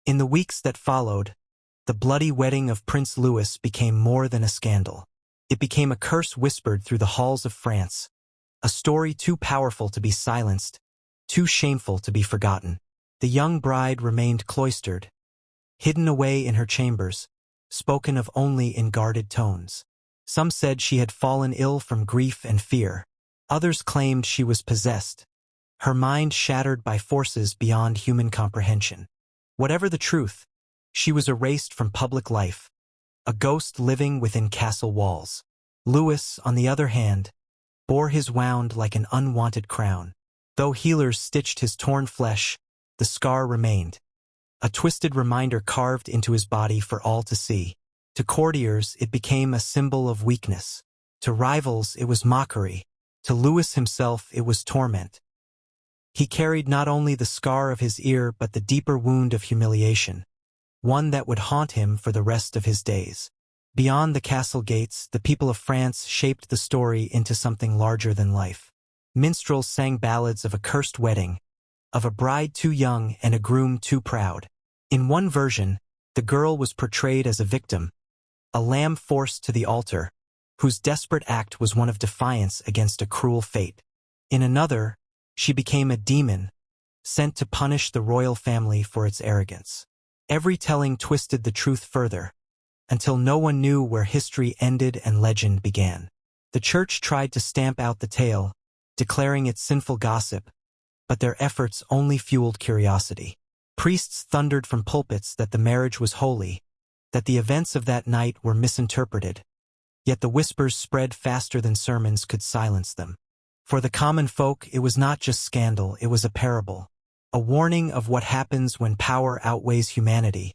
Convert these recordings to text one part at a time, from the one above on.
In the weeks that followed, the bloody wedding of Prince Louis became more than a scandal. It became a curse whispered through the halls of France, a story too powerful to be silenced, too shameful to be forgotten. The young bride remained cloistered, hidden away in her chambers, spoken of only in guarded tones. Some said she had fallen ill from grief and fear. Others claimed she was possessed, her mind shattered by forces beyond human comprehension. Whatever the truth, she was erased from public life, a ghost living within castle walls. Louis, on the other hand, bore his wound like an unwanted crown. Though healers stitched his torn flesh, the scar remained, a twisted reminder carved into his body for all to see. To courtiers, it became a symbol of weakness. To rivals, it was mockery. To Louis himself, it was torment. He carried not only the scar of his ear but the deeper wound of humiliation, one that would haunt him for the rest of his days. Beyond the castle gates, the people of France shaped the story into something larger than life. Minstrels sang ballads of a cursed wedding, of a bride too young and a groom too proud. In one version, the girl was portrayed as a victim, a lamb forced to the altar, whose desperate act was one of defiance against a cruel fate. In another, she became a demon, sent to punish the royal family for its arrogance. Every telling twisted the truth further, until no one knew where history ended and legend began. The church tried to stamp out the tale, declaring it sinful gossip, but their efforts only fueled curiosity. Priests thundered from pulpits that the marriage was holy, that the events of that night were misinterpreted, yet the whispers spread faster than sermons could silence them. For the common folk, it was not just scandal, it was a parable, a warning of what happens when power outweighs humanity,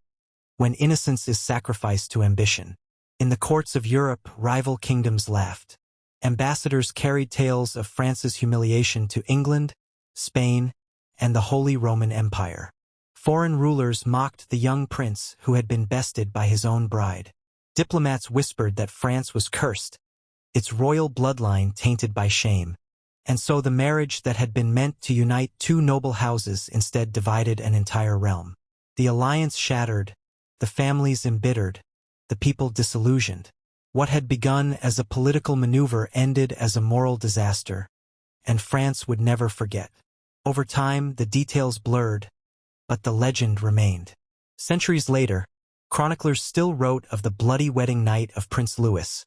when innocence is sacrificed to ambition. In the courts of Europe, rival kingdoms laughed. Ambassadors carried tales of France's humiliation to England, Spain, and the Holy Roman Empire. Foreign rulers mocked the young prince who had been bested by his own bride. Diplomats whispered that France was cursed, its royal bloodline tainted by shame. And so the marriage that had been meant to unite two noble houses instead divided an entire realm. The alliance shattered, the families embittered, the people disillusioned. What had begun as a political maneuver ended as a moral disaster, and France would never forget. Over time, the details blurred, but the legend remained. Centuries later, chroniclers still wrote of the bloody wedding night of Prince Louis,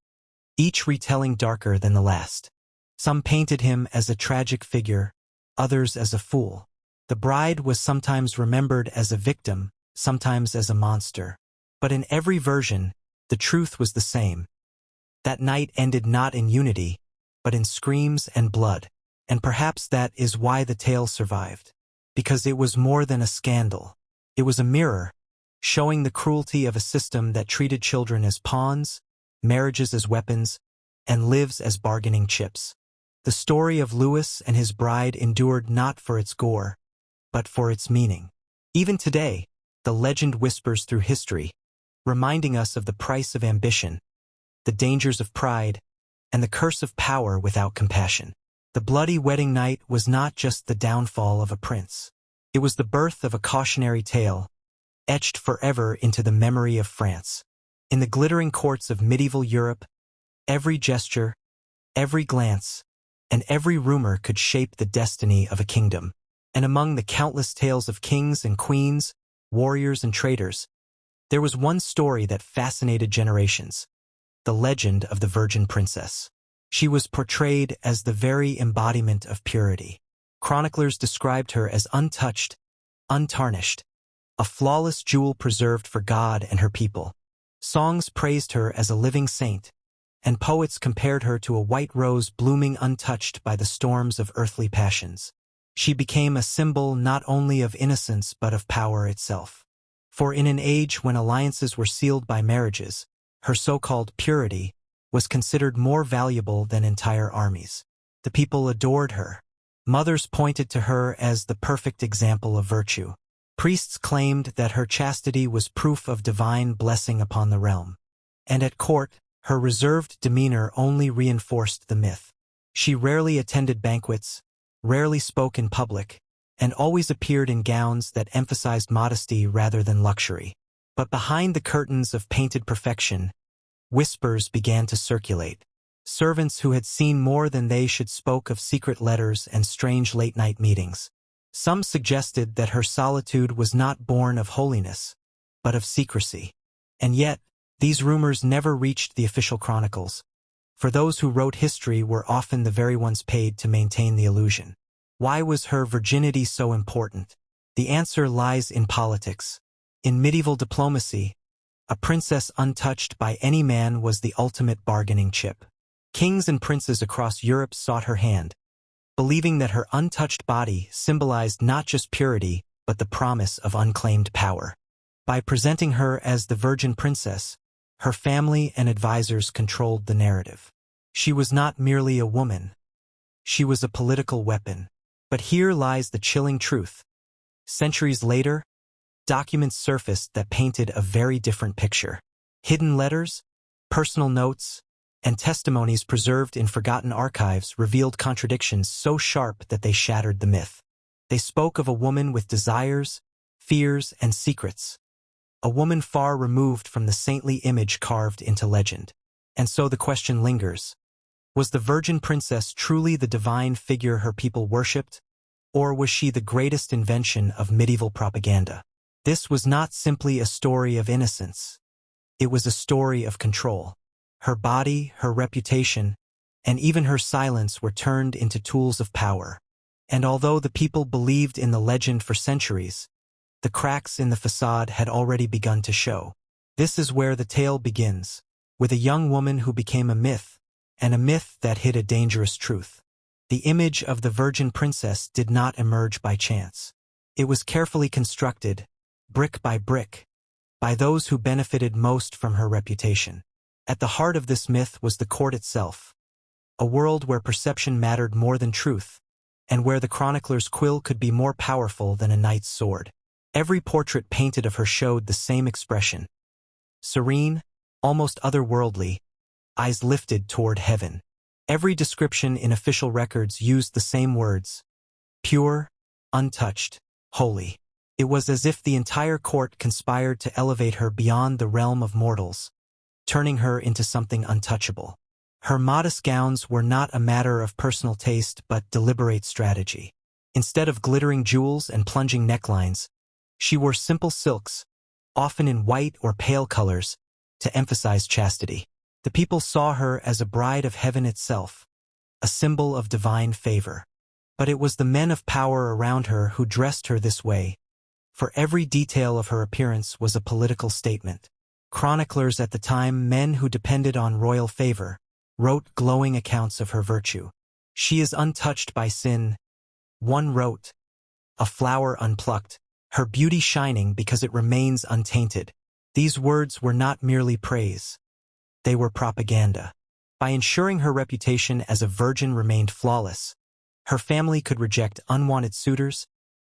each retelling darker than the last. Some painted him as a tragic figure, others as a fool. The bride was sometimes remembered as a victim, sometimes as a monster. But in every version, the truth was the same. That night ended not in unity, but in screams and blood. And perhaps that is why the tale survived. Because it was more than a scandal. It was a mirror, showing the cruelty of a system that treated children as pawns, marriages as weapons, and lives as bargaining chips. The story of Louis and his bride endured not for its gore, but for its meaning. Even today, the legend whispers through history, reminding us of the price of ambition, the dangers of pride, and the curse of power without compassion. The bloody wedding night was not just the downfall of a prince. It was the birth of a cautionary tale, etched forever into the memory of France. In the glittering courts of medieval Europe, every gesture, every glance, and every rumor could shape the destiny of a kingdom. And among the countless tales of kings and queens, warriors and traitors, there was one story that fascinated generations: the legend of the Virgin Princess. She was portrayed as the very embodiment of purity. Chroniclers described her as untouched, untarnished, a flawless jewel preserved for God and her people. Songs praised her as a living saint, and poets compared her to a white rose blooming untouched by the storms of earthly passions. She became a symbol not only of innocence but of power itself. For in an age when alliances were sealed by marriages, her so-called purity was considered more valuable than entire armies. The people adored her. Mothers pointed to her as the perfect example of virtue. Priests claimed that her chastity was proof of divine blessing upon the realm. And at court, her reserved demeanor only reinforced the myth. She rarely attended banquets, rarely spoke in public, and always appeared in gowns that emphasized modesty rather than luxury. But behind the curtains of painted perfection, whispers began to circulate. Servants who had seen more than they should spoke of secret letters and strange late-night meetings. Some suggested that her solitude was not born of holiness, but of secrecy. And yet, these rumors never reached the official chronicles, for those who wrote history were often the very ones paid to maintain the illusion. Why was her virginity so important? The answer lies in politics. In medieval diplomacy, a princess untouched by any man was the ultimate bargaining chip. Kings and princes across Europe sought her hand, believing that her untouched body symbolized not just purity, but the promise of unclaimed power. By presenting her as the virgin princess, her family and advisors controlled the narrative. She was not merely a woman. She was a political weapon. But here lies the chilling truth. Centuries later, documents surfaced that painted a very different picture. Hidden letters, personal notes, and testimonies preserved in forgotten archives revealed contradictions so sharp that they shattered the myth. They spoke of a woman with desires, fears, and secrets. A woman far removed from the saintly image carved into legend. And so the question lingers. Was the virgin princess truly the divine figure her people worshipped? Or was she the greatest invention of medieval propaganda? This was not simply a story of innocence. It was a story of control. Her body, her reputation, and even her silence were turned into tools of power. And although the people believed in the legend for centuries, the cracks in the facade had already begun to show. This is where the tale begins, with a young woman who became a myth, and a myth that hid a dangerous truth. The image of the virgin princess did not emerge by chance. It was carefully constructed, brick by brick, by those who benefited most from her reputation. At the heart of this myth was the court itself, a world where perception mattered more than truth, and where the chronicler's quill could be more powerful than a knight's sword. Every portrait painted of her showed the same expression. Serene, almost otherworldly, eyes lifted toward heaven. Every description in official records used the same words: pure, untouched, holy. It was as if the entire court conspired to elevate her beyond the realm of mortals, turning her into something untouchable. Her modest gowns were not a matter of personal taste but deliberate strategy. Instead of glittering jewels and plunging necklines, she wore simple silks, often in white or pale colors, to emphasize chastity. The people saw her as a bride of heaven itself, a symbol of divine favor. But it was the men of power around her who dressed her this way, for every detail of her appearance was a political statement. Chroniclers at the time, men who depended on royal favor, wrote glowing accounts of her virtue. She is untouched by sin, one wrote, a flower unplucked, her beauty shining because it remains untainted. These words were not merely praise. They were propaganda. By ensuring her reputation as a virgin remained flawless, her family could reject unwanted suitors,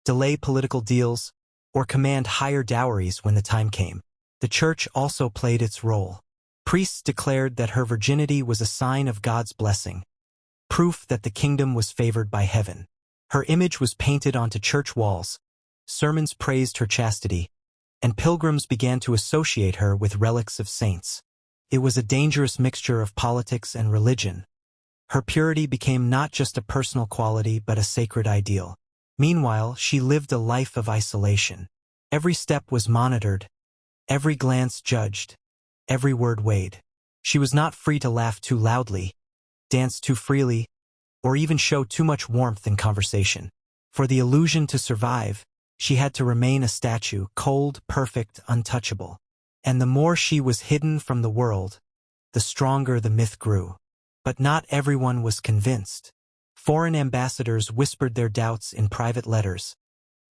delay political deals, or command higher dowries when the time came. The church also played its role. Priests declared that her virginity was a sign of God's blessing, proof that the kingdom was favored by heaven. Her image was painted onto church walls, sermons praised her chastity, and pilgrims began to associate her with relics of saints. It was a dangerous mixture of politics and religion. Her purity became not just a personal quality but a sacred ideal. Meanwhile, she lived a life of isolation. Every step was monitored, every glance judged, every word weighed. She was not free to laugh too loudly, dance too freely, or even show too much warmth in conversation. For the illusion to survive, she had to remain a statue, cold, perfect, untouchable. And the more she was hidden from the world, the stronger the myth grew. But not everyone was convinced. Foreign ambassadors whispered their doubts in private letters,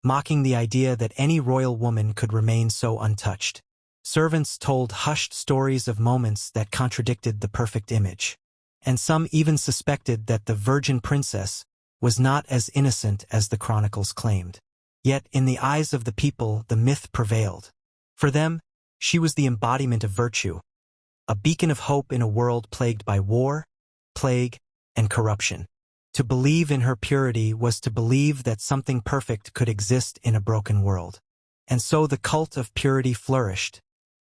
mocking the idea that any royal woman could remain so untouched. Servants told hushed stories of moments that contradicted the perfect image. And some even suspected that the virgin princess was not as innocent as the chronicles claimed. Yet, in the eyes of the people, the myth prevailed. For them, she was the embodiment of virtue, a beacon of hope in a world plagued by war, plague, and corruption. To believe in her purity was to believe that something perfect could exist in a broken world. And so the cult of purity flourished,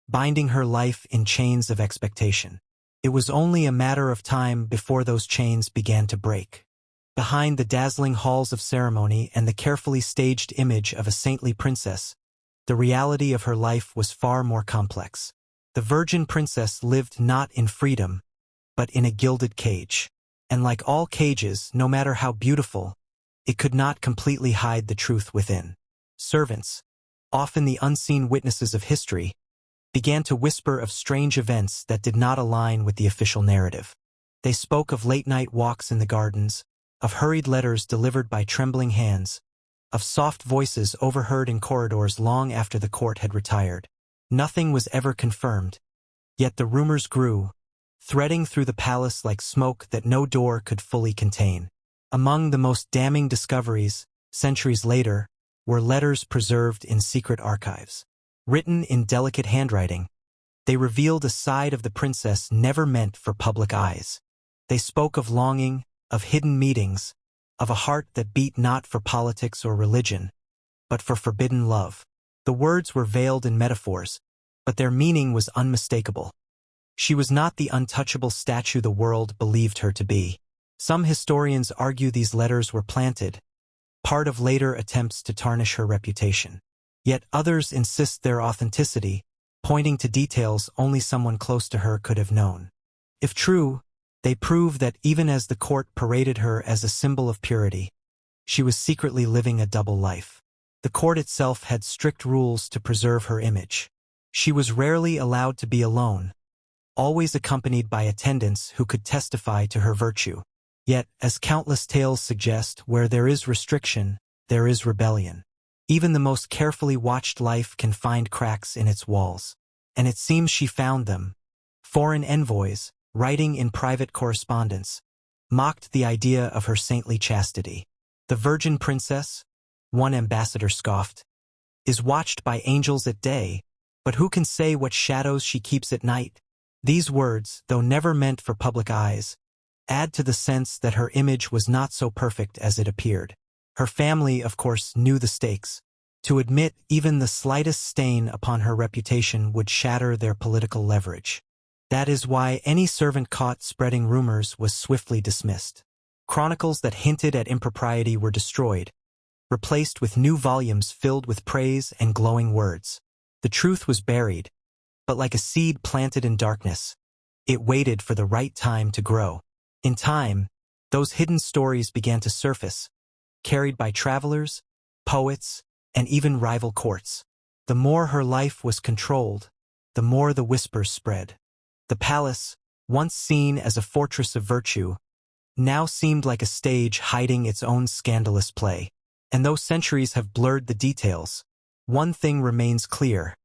binding her life in chains of expectation. It was only a matter of time before those chains began to break. Behind the dazzling halls of ceremony and the carefully staged image of a saintly princess, the reality of her life was far more complex. The virgin princess lived not in freedom, but in a gilded cage. And like all cages, no matter how beautiful, it could not completely hide the truth within. Servants, often the unseen witnesses of history, began to whisper of strange events that did not align with the official narrative. They spoke of late-night walks in the gardens, of hurried letters delivered by trembling hands, of soft voices overheard in corridors long after the court had retired. Nothing was ever confirmed, yet the rumors grew, threading through the palace like smoke that no door could fully contain. Among the most damning discoveries, centuries later, were letters preserved in secret archives. Written in delicate handwriting, they revealed a side of the princess never meant for public eyes. They spoke of longing, of hidden meetings, of a heart that beat not for politics or religion, but for forbidden love. The words were veiled in metaphors, but their meaning was unmistakable. She was not the untouchable statue the world believed her to be. Some historians argue these letters were planted, part of later attempts to tarnish her reputation. Yet others insist their authenticity, pointing to details only someone close to her could have known. If true, they prove that even as the court paraded her as a symbol of purity, she was secretly living a double life. The court itself had strict rules to preserve her image. She was rarely allowed to be alone, always accompanied by attendants who could testify to her virtue. Yet, as countless tales suggest, where there is restriction, there is rebellion. Even the most carefully watched life can find cracks in its walls. And it seems she found them. Foreign envoys, writing in private correspondence, mocked the idea of her saintly chastity. The virgin princess, one ambassador scoffed, is watched by angels at day, but who can say what shadows she keeps at night? These words, though never meant for public eyes, add to the sense that her image was not so perfect as it appeared. Her family, of course, knew the stakes. To admit even the slightest stain upon her reputation would shatter their political leverage. That is why any servant caught spreading rumors was swiftly dismissed. Chronicles that hinted at impropriety were destroyed, replaced with new volumes filled with praise and glowing words. The truth was buried, but like a seed planted in darkness, it waited for the right time to grow. In time, those hidden stories began to surface, carried by travelers, poets, and even rival courts. The more her life was controlled, the more the whispers spread. The palace, once seen as a fortress of virtue, now seemed like a stage hiding its own scandalous play. And though centuries have blurred the details, one thing remains clear.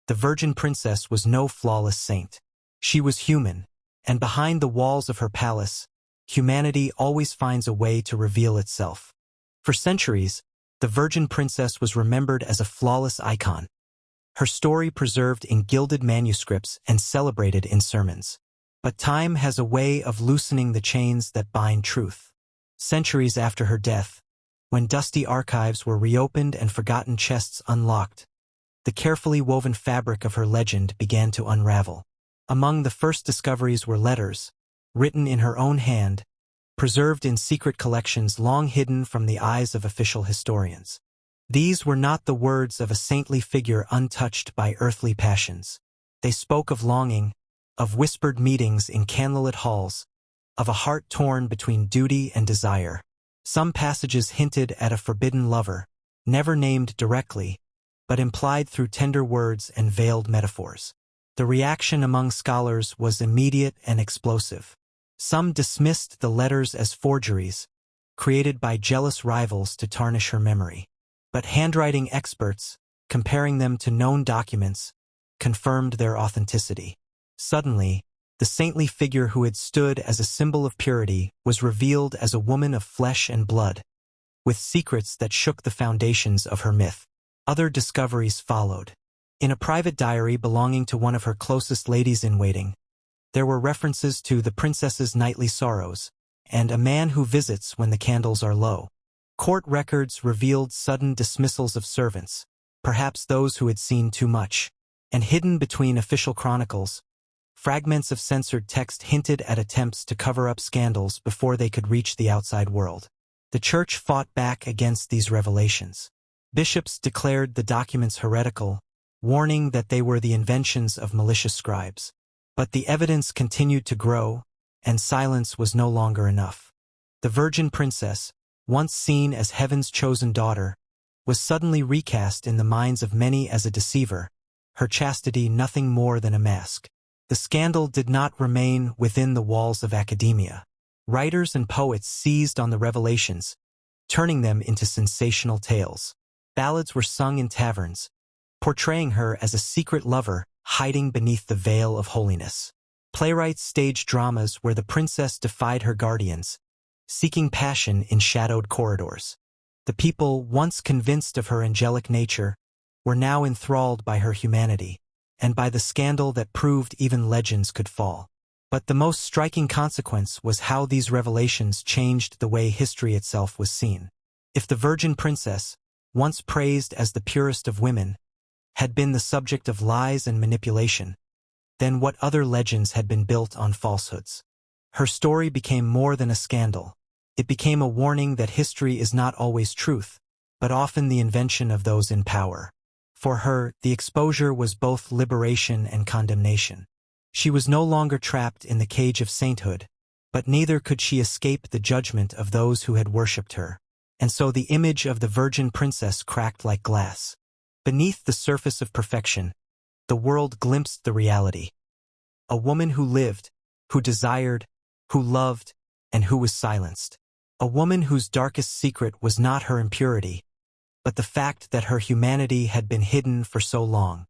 The virgin princess was no flawless saint. She was human, and behind the walls of her palace, humanity always finds a way to reveal itself. For centuries, the virgin princess was remembered as a flawless icon, her story preserved in gilded manuscripts and celebrated in sermons. But time has a way of loosening the chains that bind truth. Centuries after her death, when dusty archives were reopened and forgotten chests unlocked, the carefully woven fabric of her legend began to unravel. Among the first discoveries were letters, written in her own hand, preserved in secret collections long hidden from the eyes of official historians. These were not the words of a saintly figure untouched by earthly passions. They spoke of longing, of whispered meetings in candlelit halls, of a heart torn between duty and desire. Some passages hinted at a forbidden lover, never named directly, but implied through tender words and veiled metaphors. The reaction among scholars was immediate and explosive. Some dismissed the letters as forgeries, created by jealous rivals to tarnish her memory. But handwriting experts, comparing them to known documents, confirmed their authenticity. Suddenly, the saintly figure who had stood as a symbol of purity was revealed as a woman of flesh and blood, with secrets that shook the foundations of her myth. Other discoveries followed. In a private diary belonging to one of her closest ladies-in-waiting, there were references to the princess's nightly sorrows, and a man who visits when the candles are low. Court records revealed sudden dismissals of servants, perhaps those who had seen too much, and hidden between official chronicles, fragments of censored text hinted at attempts to cover up scandals before they could reach the outside world. The Church fought back against these revelations. Bishops declared the documents heretical, warning that they were the inventions of malicious scribes. But the evidence continued to grow, and silence was no longer enough. The virgin princess, once seen as heaven's chosen daughter, was suddenly recast in the minds of many as a deceiver, her chastity nothing more than a mask. The scandal did not remain within the walls of academia. Writers and poets seized on the revelations, turning them into sensational tales. Ballads were sung in taverns, portraying her as a secret lover hiding beneath the veil of holiness. Playwrights staged dramas where the princess defied her guardians, seeking passion in shadowed corridors. The people, once convinced of her angelic nature, were now enthralled by her humanity, and by the scandal that proved even legends could fall. But the most striking consequence was how these revelations changed the way history itself was seen. If the virgin princess, once praised as the purest of women, had been the subject of lies and manipulation, then what other legends had been built on falsehoods? Her story became more than a scandal. It became a warning that history is not always truth, but often the invention of those in power. For her, the exposure was both liberation and condemnation. She was no longer trapped in the cage of sainthood, but neither could she escape the judgment of those who had worshipped her. And so the image of the virgin princess cracked like glass. Beneath the surface of perfection, the world glimpsed the reality. A woman who lived, who desired, who loved, and who was silenced. A woman whose darkest secret was not her impurity, but the fact that her humanity had been hidden for so long.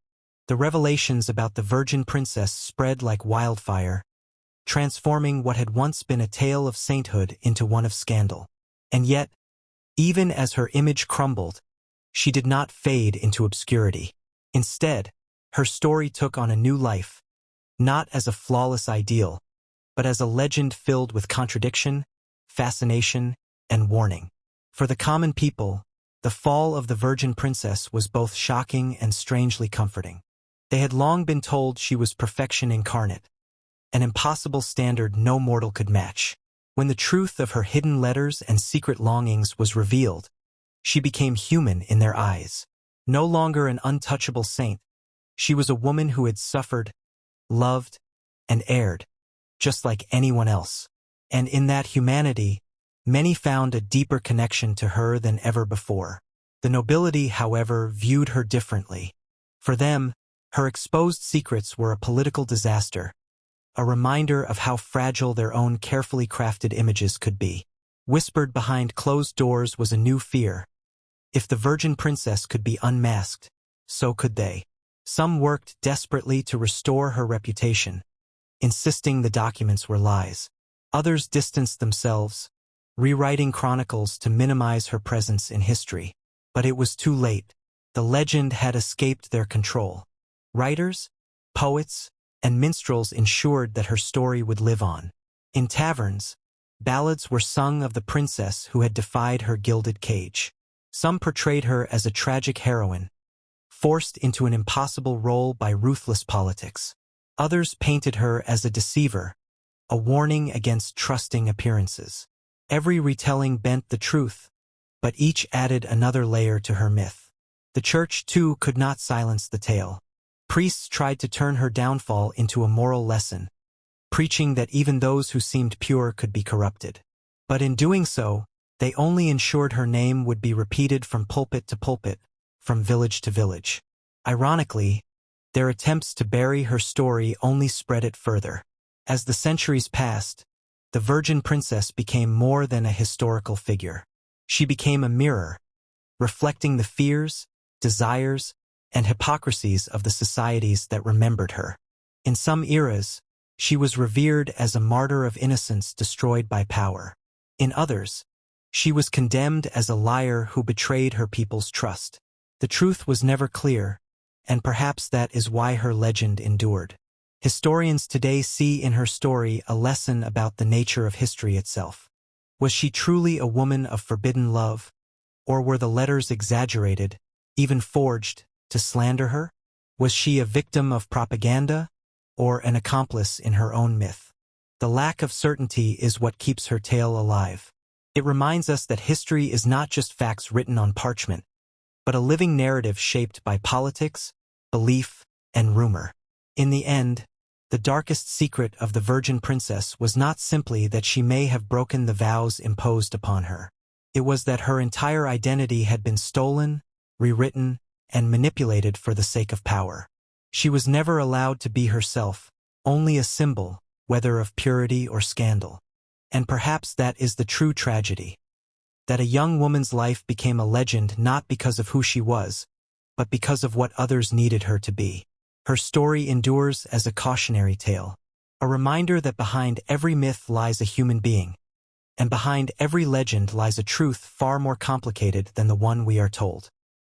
The revelations about the virgin princess spread like wildfire, transforming what had once been a tale of sainthood into one of scandal. And yet, even as her image crumbled, she did not fade into obscurity. Instead, her story took on a new life, not as a flawless ideal, but as a legend filled with contradiction, fascination, and warning. For the common people, the fall of the virgin princess was both shocking and strangely comforting. They had long been told she was perfection incarnate, an impossible standard no mortal could match. When the truth of her hidden letters and secret longings was revealed, she became human in their eyes. No longer an untouchable saint, she was a woman who had suffered, loved, and erred, just like anyone else. And in that humanity, many found a deeper connection to her than ever before. The nobility, however, viewed her differently. For them, her exposed secrets were a political disaster, a reminder of how fragile their own carefully crafted images could be. Whispered behind closed doors was a new fear. If the virgin princess could be unmasked, so could they. Some worked desperately to restore her reputation, insisting the documents were lies. Others distanced themselves, rewriting chronicles to minimize her presence in history. But it was too late. The legend had escaped their control. Writers, poets, and minstrels ensured that her story would live on. In taverns, ballads were sung of the princess who had defied her gilded cage. Some portrayed her as a tragic heroine, forced into an impossible role by ruthless politics. Others painted her as a deceiver, a warning against trusting appearances. Every retelling bent the truth, but each added another layer to her myth. The church, too, could not silence the tale. Priests tried to turn her downfall into a moral lesson, preaching that even those who seemed pure could be corrupted. But in doing so, they only ensured her name would be repeated from pulpit to pulpit, from village to village. Ironically, their attempts to bury her story only spread it further. As the centuries passed, the virgin princess became more than a historical figure. She became a mirror, reflecting the fears, desires, and hypocrisies of the societies that remembered her. In some eras, she was revered as a martyr of innocence destroyed by power. In others, she was condemned as a liar who betrayed her people's trust. The truth was never clear, and perhaps that is why her legend endured. Historians today see in her story a lesson about the nature of history itself. Was she truly a woman of forbidden love? Or were the letters exaggerated, even forged, to slander her? Was she a victim of propaganda, or an accomplice in her own myth? The lack of certainty is what keeps her tale alive. It reminds us that history is not just facts written on parchment, but a living narrative shaped by politics, belief, and rumor. In the end, the darkest secret of the Virgin Princess was not simply that she may have broken the vows imposed upon her. It was that her entire identity had been stolen, rewritten, and manipulated for the sake of power. She was never allowed to be herself, only a symbol, whether of purity or scandal. And perhaps that is the true tragedy. That a young woman's life became a legend not because of who she was, but because of what others needed her to be. Her story endures as a cautionary tale, a reminder that behind every myth lies a human being, and behind every legend lies a truth far more complicated than the one we are told.